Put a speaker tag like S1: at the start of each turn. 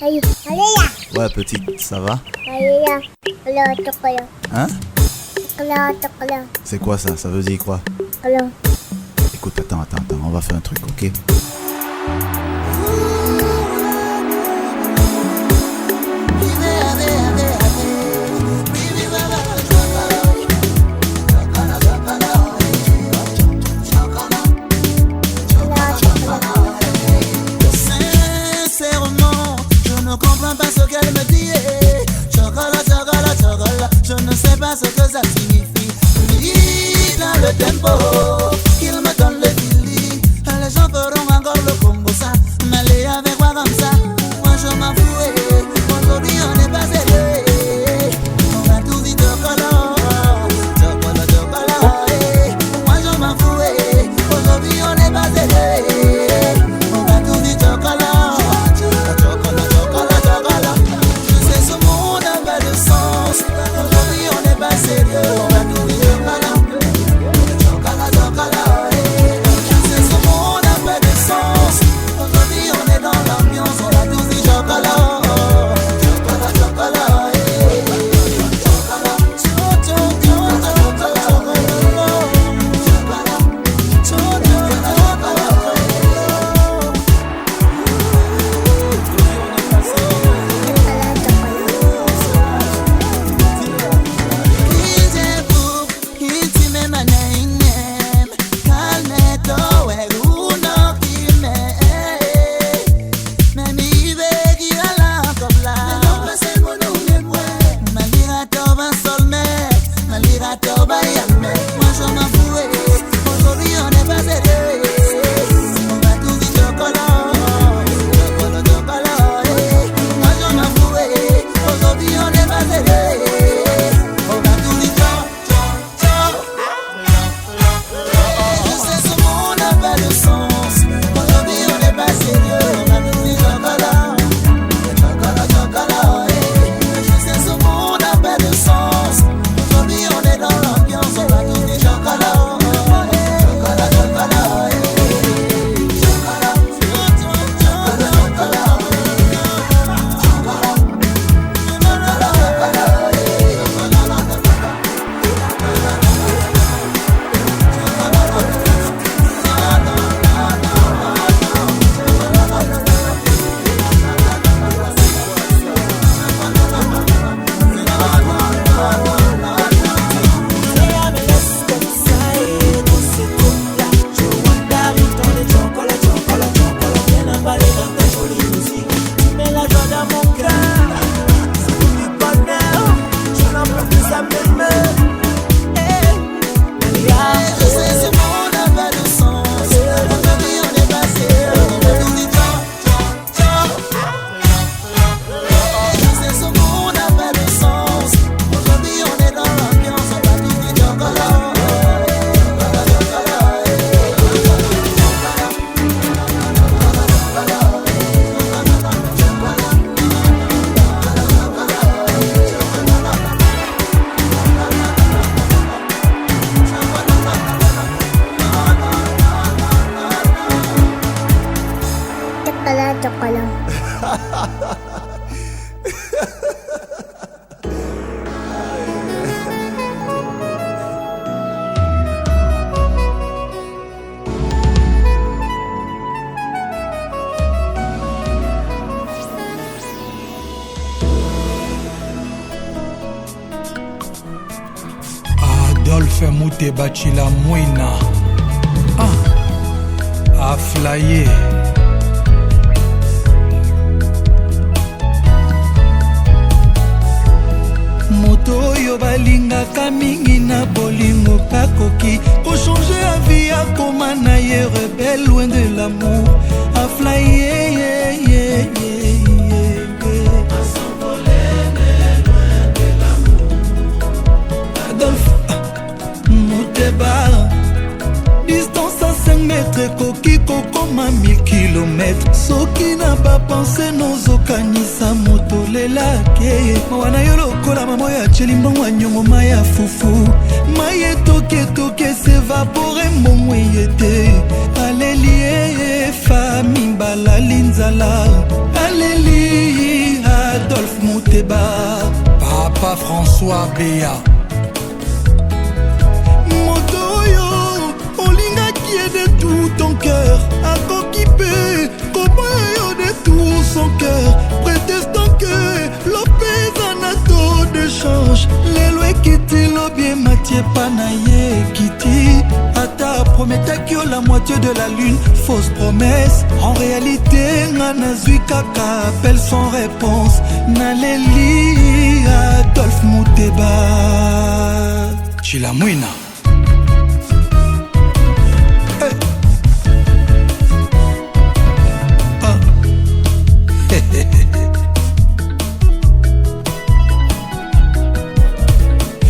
S1: Allez,
S2: Ouais, petite, ça va?
S1: chocolat.
S2: Hein?
S1: Chocolat.
S2: C'est quoi ça? Ça veut dire quoi?
S1: Alors,
S2: Écoute, attends, on va faire un truc, ok?
S3: Sincèrement, je ne comprends pas ce qu'elle me dit. Chocolat, je ne sais pas ce que ça signifie. Lui, dans le tempo, qu'il me donne le feeling. Les gens feront encore le combo ça. M'aller avec moi comme ça, moi je m'en fous. Aujourd'hui on n'est pas sérieux. On va tout vite chocolat. Moi je m'en fous. Aujourd'hui on n'est pas sérieux. On va tout vite chocolat. Je sais ce monde n'a pas de sens. Aujourd'hui on n'est pas sérieux. On va tout vite chocolat. Je sais ce monde n'a pas de sens. Aujourd'hui on est dans l'ambiance. On va tout vite chocolat.
S4: Adolphe Moute Bachila Mouina a flyé. Moto oyo balingaka mingi na bolingo kakoki kochanger la vie akoma na ye rebelle loin de l'amour a flyé. Adolphe Mouteba distance à 5 mètres koki kokoma 1000 km soki na bapense nozokanisa moto lelake mawana yo lokola mamo ya cheli mbongo ya nyongo mai ya fufu mai etoketoke sevapore mbongo eyete alelie fami balali nzala aleli Adolphe Mouteba, Papa François Béa. Motoyo, olingaki de tout ton cœur, akokipe, komoyo de tout son cœur, prétestant que Lopez en a taux de change, lelo ekiti lobie Mathieu Panaye Kiti, ata prometaki la moitié de la lune, fausse promesse, en réalité Nanazui Kaka appelle sans réponse, Naleli Adolphe Mouteba, Chilamouina.